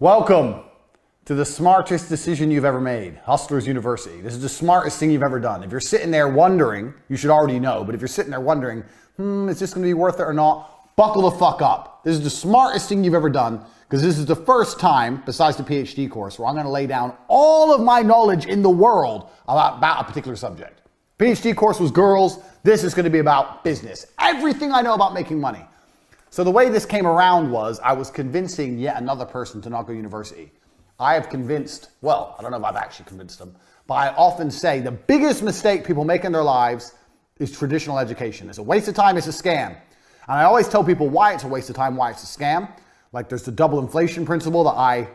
Welcome to the smartest decision you've ever made, Hustlers University. This is the smartest thing you've ever done. If you're sitting there wondering, you should already know, but if you're sitting there wondering, is this gonna be worth it or not? Buckle the fuck up. This is the smartest thing you've ever done, because this is the first time, besides the PhD course, where I'm gonna lay down all of my knowledge in the world about a particular subject. PhD course was girls. This is gonna be about business. Everything I know about making money. So the way this came around was I was convincing yet another person to not go to university. I have convinced, well, I don't know if I've actually convinced them, but I often say the biggest mistake people make in their lives is traditional education. It's a waste of time, it's a scam. And I always tell people why it's a waste of time, why it's a scam. Like there's the double inflation principle that I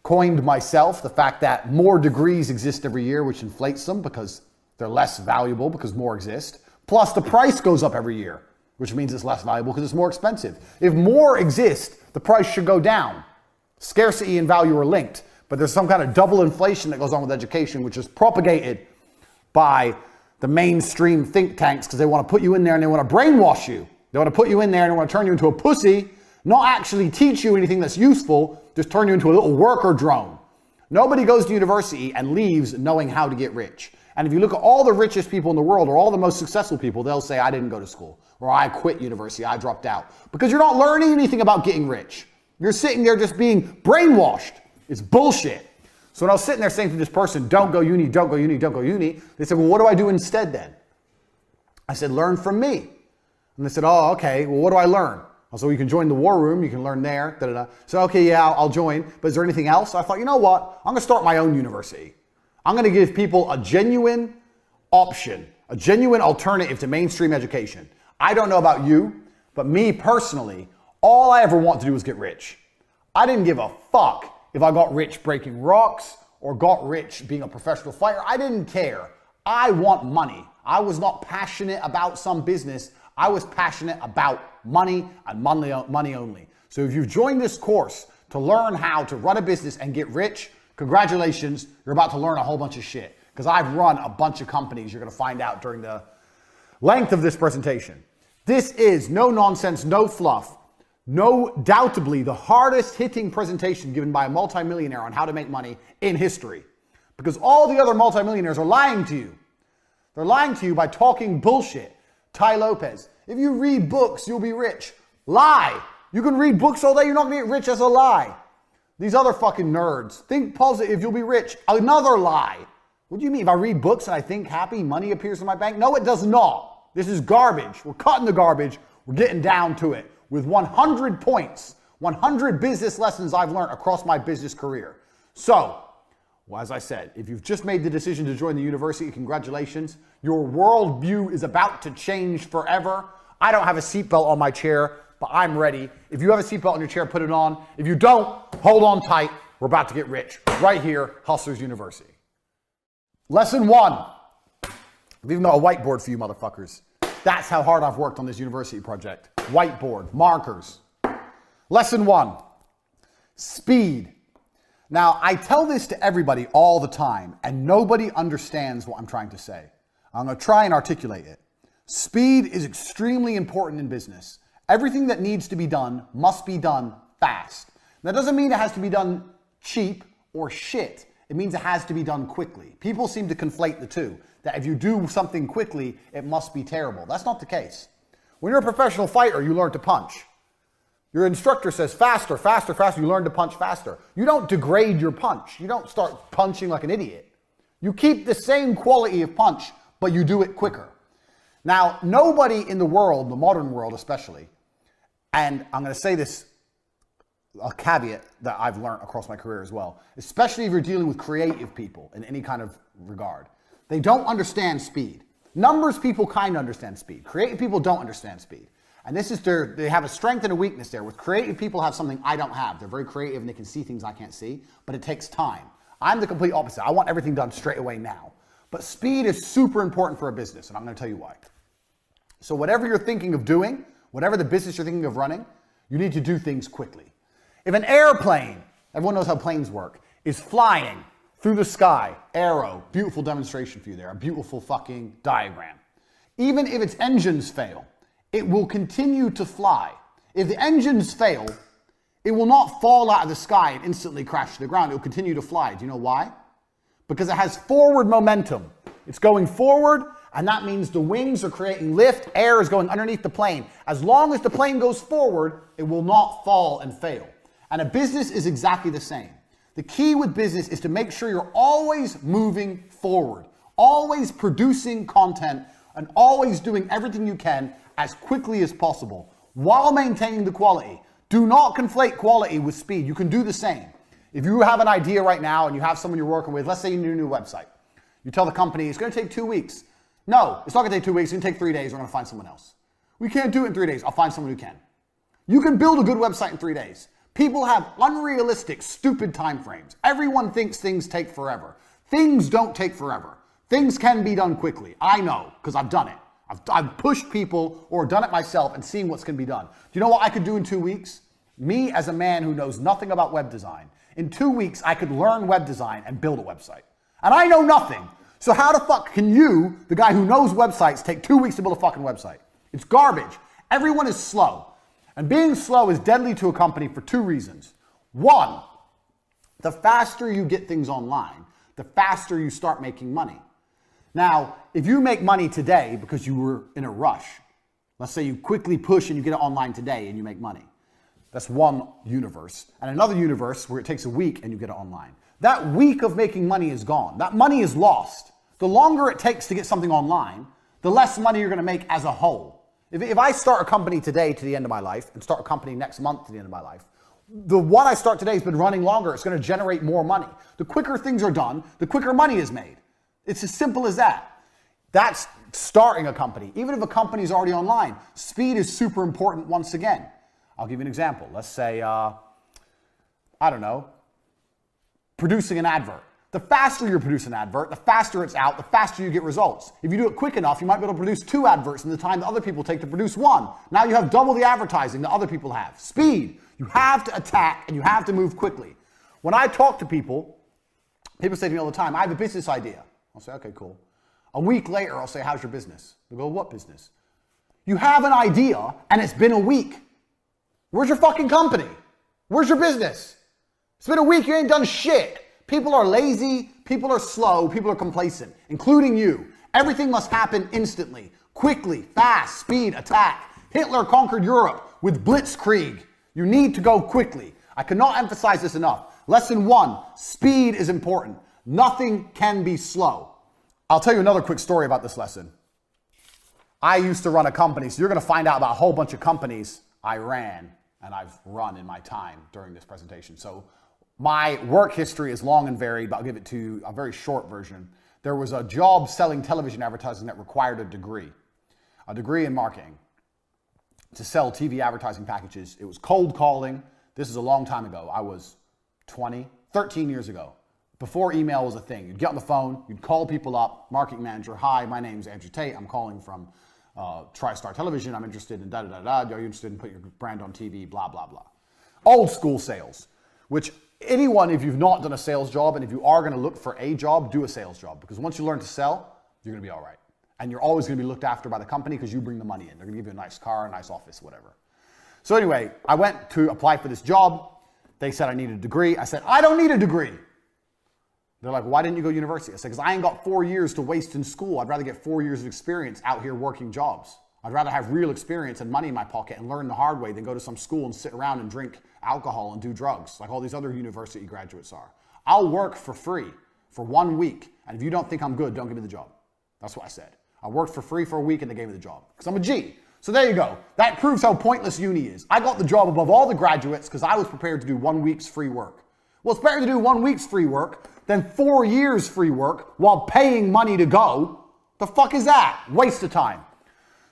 coined myself, the fact that more degrees exist every year, which inflates them because they're less valuable because more exist. Plus the price goes up every year, which means it's less valuable because it's more expensive. If more exist, the price should go down. Scarcity and value are linked, but there's some kind of double inflation that goes on with education, which is propagated by the mainstream think tanks because they want to put you in there and they want to brainwash you. They want to put you in there and they want to turn you into a pussy, not actually teach you anything that's useful, just turn you into a little worker drone. Nobody goes to university and leaves knowing how to get rich. And if you look at all the richest people in the world or all the most successful people, they'll say, I didn't go to school, or I quit university, I dropped out. Because you're not learning anything about getting rich. You're sitting there just being brainwashed. It's bullshit. So when I was sitting there saying to this person, don't go uni, don't go uni, don't go uni, they said, well, what do I do instead then? I said, learn from me. And they said, oh, okay, well, what do I learn? I said, well, you can join the war room, you can learn there, da-da-da. So, okay, yeah, I'll join, but is there anything else? I thought, you know what? I'm gonna start my own university. I'm gonna give people a genuine option, a genuine alternative to mainstream education. I don't know about you, but me personally, all I ever want to do was get rich. I didn't give a fuck if I got rich breaking rocks or got rich being a professional fighter. I didn't care. I want money. I was not passionate about some business. I was passionate about money and money only. So if you've joined this course to learn how to run a business and get rich, congratulations, you're about to learn a whole bunch of shit. Because I've run a bunch of companies, you're gonna find out during the length of this presentation. This is no nonsense, no fluff, no doubtably the hardest hitting presentation given by a multimillionaire on how to make money in history. Because all the other multimillionaires are lying to you. They're lying to you by talking bullshit. Tai Lopez, if you read books, you'll be rich. Lie. You can read books all day, you're not gonna get rich. That's a lie. These other fucking nerds, think positive, you'll be rich. Another lie. What do you mean? If I read books and I think happy, money appears in my bank? No, it does not. This is garbage. We're cutting the garbage. We're getting down to it with 100 points, 100 business lessons I've learned across my business career. So, well, as I said, if you've just made the decision to join the university, congratulations. Your worldview is about to change forever. I don't have a seatbelt on my chair, but I'm ready. If you have a seatbelt on your chair, put it on. If you don't, hold on tight. We're about to get rich right here, Hustlers University. Lesson 1. I've even got a whiteboard for you motherfuckers. That's how hard I've worked on this university project. Whiteboard, markers. Lesson 1, speed. Now, I tell this to everybody all the time, and nobody understands what I'm trying to say. I'm gonna try and articulate it. Speed is extremely important in business. Everything that needs to be done must be done fast. That doesn't mean it has to be done cheap or shit. It means it has to be done quickly. People seem to conflate the two, that if you do something quickly, it must be terrible. That's not the case. When you're a professional fighter, you learn to punch. Your instructor says faster, faster, faster. You learn to punch faster. You don't degrade your punch. You don't start punching like an idiot. You keep the same quality of punch, but you do it quicker. Now, nobody in the world, the modern world especially, and I'm going to say this, a caveat that I've learned across my career as well, especially if you're dealing with creative people in any kind of regard. They don't understand speed. Numbers people kind of understand speed. Creative people don't understand speed. And this is they have a strength and a weakness there. With creative people have something I don't have. They're very creative and they can see things I can't see, but it takes time. I'm the complete opposite. I want everything done straight away now. But speed is super important for a business, and I'm going to tell you why. So whatever you're thinking of doing, whatever the business you're thinking of running, you need to do things quickly. If an airplane, everyone knows how planes work, is flying through the sky, arrow, beautiful demonstration for you there, a beautiful fucking diagram. Even if its engines fail, it will continue to fly. If the engines fail, it will not fall out of the sky and instantly crash to the ground. It will continue to fly. Do you know why? Because it has forward momentum. It's going forward, and that means the wings are creating lift, air is going underneath the plane. As long as the plane goes forward, it will not fall and fail. And a business is exactly the same. The key with business is to make sure you're always moving forward, always producing content, and always doing everything you can as quickly as possible while maintaining the quality. Do not conflate quality with speed. You can do the same. If you have an idea right now and you have someone you're working with, let's say you need a new website. You tell the company it's going to take 2 weeks. No, it's not going to take 2 weeks. It's going to take 3 days. We're going to find someone else. We can't do it in 3 days. I'll find someone who can. You can build a good website in 3 days. People have unrealistic, stupid time frames. Everyone thinks things take forever. Things don't take forever. Things can be done quickly. I know, because I've done it. I've pushed people or done it myself and seen what's going to be done. Do you know what I could do in 2 weeks? Me, as a man who knows nothing about web design, in 2 weeks, I could learn web design and build a website. And I know nothing. So how the fuck can you, the guy who knows websites, take 2 weeks to build a fucking website? It's garbage. Everyone is slow. And being slow is deadly to a company for 2 reasons. One, the faster you get things online, the faster you start making money. Now, if you make money today because you were in a rush, let's say you quickly push and you get it online today and you make money. That's one universe. And another universe where it takes a week and you get it online. That week of making money is gone. That money is lost. The longer it takes to get something online, the less money you're going to make as a whole. If I start a company today to the end of my life and start a company next month to the end of my life, the one I start today has been running longer. It's going to generate more money. The quicker things are done, the quicker money is made. It's as simple as that. That's starting a company. Even if a company is already online, speed is super important once again. I'll give you an example. Let's say, I don't know, producing an advert. The faster you produce an advert, the faster it's out, the faster you get results. If you do it quick enough, you might be able to produce 2 adverts in the time that other people take to produce 1. Now you have double the advertising that other people have. Speed. You have to attack and you have to move quickly. When I talk to people, people say to me all the time, I have a business idea. I'll say, okay, cool. A week later, I'll say, how's your business? They'll go, what business? You have an idea and it's been a week. Where's your fucking company? Where's your business? It's been a week, you ain't done shit. People are lazy, people are slow, people are complacent, including you. Everything must happen instantly, quickly, fast, speed, attack. Hitler conquered Europe with blitzkrieg. You need to go quickly. I cannot emphasize this enough. Lesson 1, speed is important. Nothing can be slow. I'll tell you another quick story about this lesson. I used to run a company, so you're going to find out about a whole bunch of companies I ran and I've run in my time during this presentation. So my work history is long and varied, but I'll give it to you a very short version. There was a job selling television advertising that required a degree in marketing to sell TV advertising packages. It was cold calling. This is a long time ago. I was 13 years ago, before email was a thing. You'd get on the phone, you'd call people up, marketing manager, hi, my name's Andrew Tate, I'm calling from TriStar Television, I'm interested in da-da-da-da, are you interested in putting your brand on TV, blah, blah, blah. Old school sales, which anyone, if you've not done a sales job and if you are going to look for a job, do a sales job. Because once you learn to sell, you're going to be all right. And you're always going to be looked after by the company because you bring the money in. They're going to give you a nice car, a nice office, whatever. So anyway, I went to apply for this job. They said I needed a degree. I said, I don't need a degree. They're like, why didn't you go to university? I said, because I ain't got 4 years to waste in school. I'd rather get 4 years of experience out here working jobs. I'd rather have real experience and money in my pocket and learn the hard way than go to some school and sit around and drink alcohol and do drugs like all these other university graduates are. I'll work for free for 1 week. And if you don't think I'm good, don't give me the job. That's what I said. I worked for free for a week and they gave me the job because I'm a G. So there you go. That proves how pointless uni is. I got the job above all the graduates because I was prepared to do 1 week's free work. Well, it's better to do 1 week's free work than 4 years free work while paying money to go. The fuck is that? Waste of time.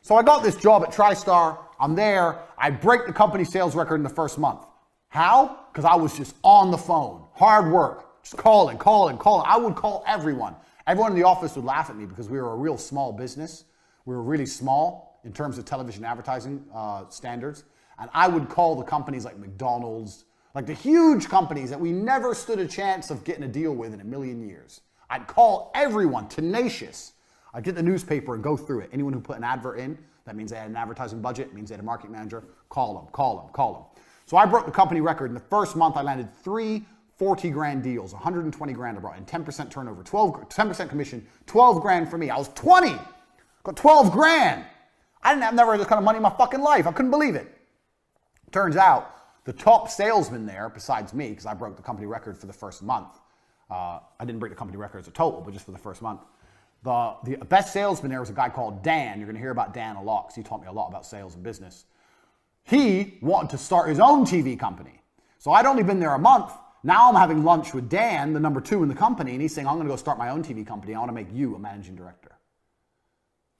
So I got this job at TriStar. I'm there. I break the company sales record in the first month. How? Because I was just on the phone. Hard work. Just calling. I would call everyone. Everyone in the office would laugh at me because we were a real small business. We were really small in terms of television advertising standards. And I would call the companies like McDonald's, like the huge companies that we never stood a chance of getting a deal with in a million years. I'd call everyone, tenacious. I'd get the newspaper and go through it. Anyone who put an advert in, that means they had an advertising budget, means they had a marketing manager, call them. So I broke the company record. In the first month, I landed 3 40 grand deals, 120 grand I brought in, 10% turnover, 10% commission, 12 grand for me. I was 20, got 12 grand. I didn't have never had this kind of money in my fucking life. I couldn't believe it. Turns out the top salesman there, besides me, because I broke the company record for the first month. I didn't break the company record as a total, but just for the first month. The best salesman there was a guy called Dan. You're going to hear about Dan a lot because he taught me a lot about sales and business. He wanted to start his own TV company. So I'd only been there a month. Now I'm having lunch with Dan, the number 2 in the company, and he's saying, I'm going to go start my own TV company. I want to make you a managing director.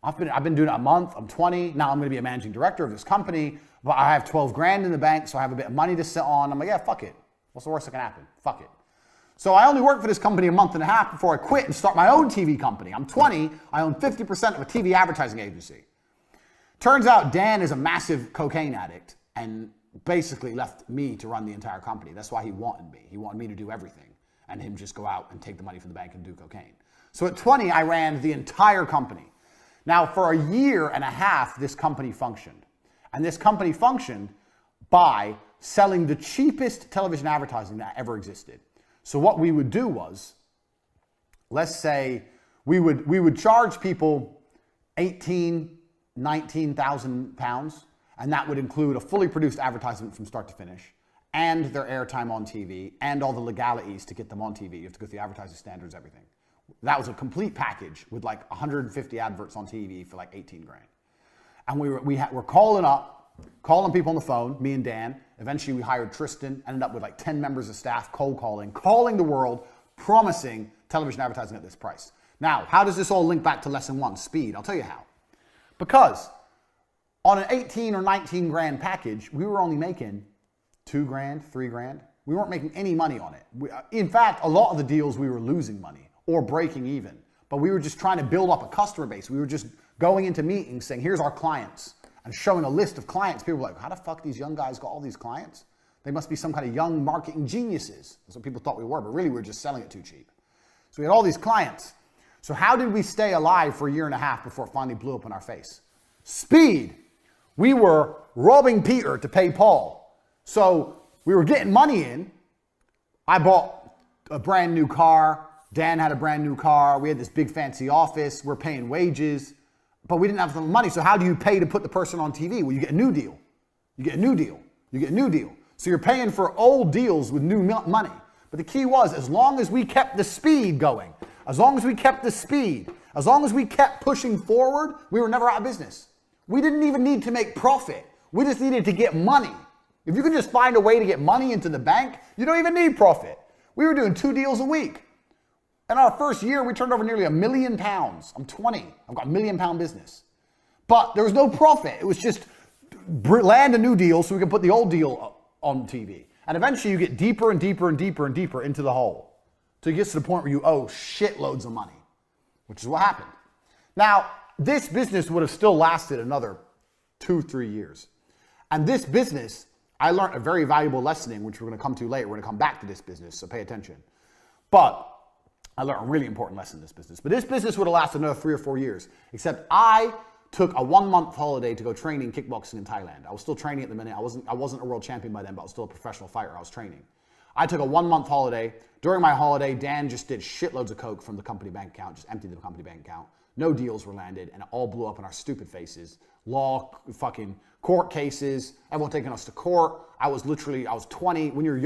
I've been doing it a month. I'm 20. Now I'm going to be a managing director of this company, but I have 12 grand in the bank, so I have a bit of money to sit on. I'm like, yeah, fuck it. What's the worst that can happen? Fuck it. So I only worked for this company a month and a half before I quit and start my own TV company. I'm 20. I own 50% of a TV advertising agency. Turns out Dan is a massive cocaine addict and basically left me to run the entire company. That's why he wanted me. He wanted me to do everything and him just go out and take the money from the bank and do cocaine. So at 20, I ran the entire company. Now, for a year and a half, this company functioned. And this company functioned by selling the cheapest television advertising that ever existed. So what we would do was, let's say we would charge people 19,000 pounds, and that would include a fully produced advertisement from start to finish, and their airtime on TV, and all the legalities to get them on TV. You have to go through the advertising standards, everything. That was a complete package with like 150 adverts on TV for like 18 grand. And we're calling people on the phone, me and Dan. Eventually we hired Tristan, ended up with like 10 members of staff, cold calling the world, promising television advertising at this price. Now, how does this all link back to lesson 1, speed? I'll tell you how. Because on an 18 or 19 grand package, we were only making 2 grand, 3 grand. We weren't making any money on it. In fact, a lot of the deals we were losing money or breaking even, but we were just trying to build up a customer base. We were just going into meetings saying, here's our clients, and showing a list of clients. People were like, how the fuck these young guys got all these clients? They must be some kind of young marketing geniuses. That's what people thought we were, but really we were just selling it too cheap. So we had all these clients. So how did we stay alive for a year and a half before it finally blew up in our face? Speed. We were robbing Peter to pay Paul. So we were getting money in. I bought a brand new car. Dan had a brand new car. We had this big fancy office. We're paying wages, but we didn't have enough money. So how do you pay to put the person on TV? Well, you get a new deal. You get a new deal. You get a new deal. So you're paying for old deals with new money. But the key was, as long as we kept the speed going, as long as we kept the speed, as long as we kept pushing forward, we were never out of business. We didn't even need to make profit. We just needed to get money. If you can just find a way to get money into the bank, you don't even need profit. We were doing 2 deals a week. In our first year, we turned over nearly £1 million. I'm 20. I've got £1 million business. But there was no profit. It was just land a new deal so we can put the old deal on TV. And eventually you get deeper and deeper and deeper and deeper into the hole. So it gets to the point where you owe shitloads of money, which is what happened. Now, this business would have still lasted another 2-3 years. And this business, I learned a very valuable lesson in, which we're going to come to later. We're going to come back to this business, so pay attention. But I learned a really important lesson in this business. But this business would have lasted another 3 or 4 years, except I took a 1-month holiday to go training kickboxing in Thailand. I was still training at the minute. I wasn't a world champion by then, but I was still a professional fighter. I was training. I took a 1-month holiday. During my holiday, Dan just did shitloads of coke from the company bank account, just emptied the company bank account. No deals were landed, and it all blew up in our stupid faces. Law, fucking court cases, everyone taking us to court. I was 20. When you're young,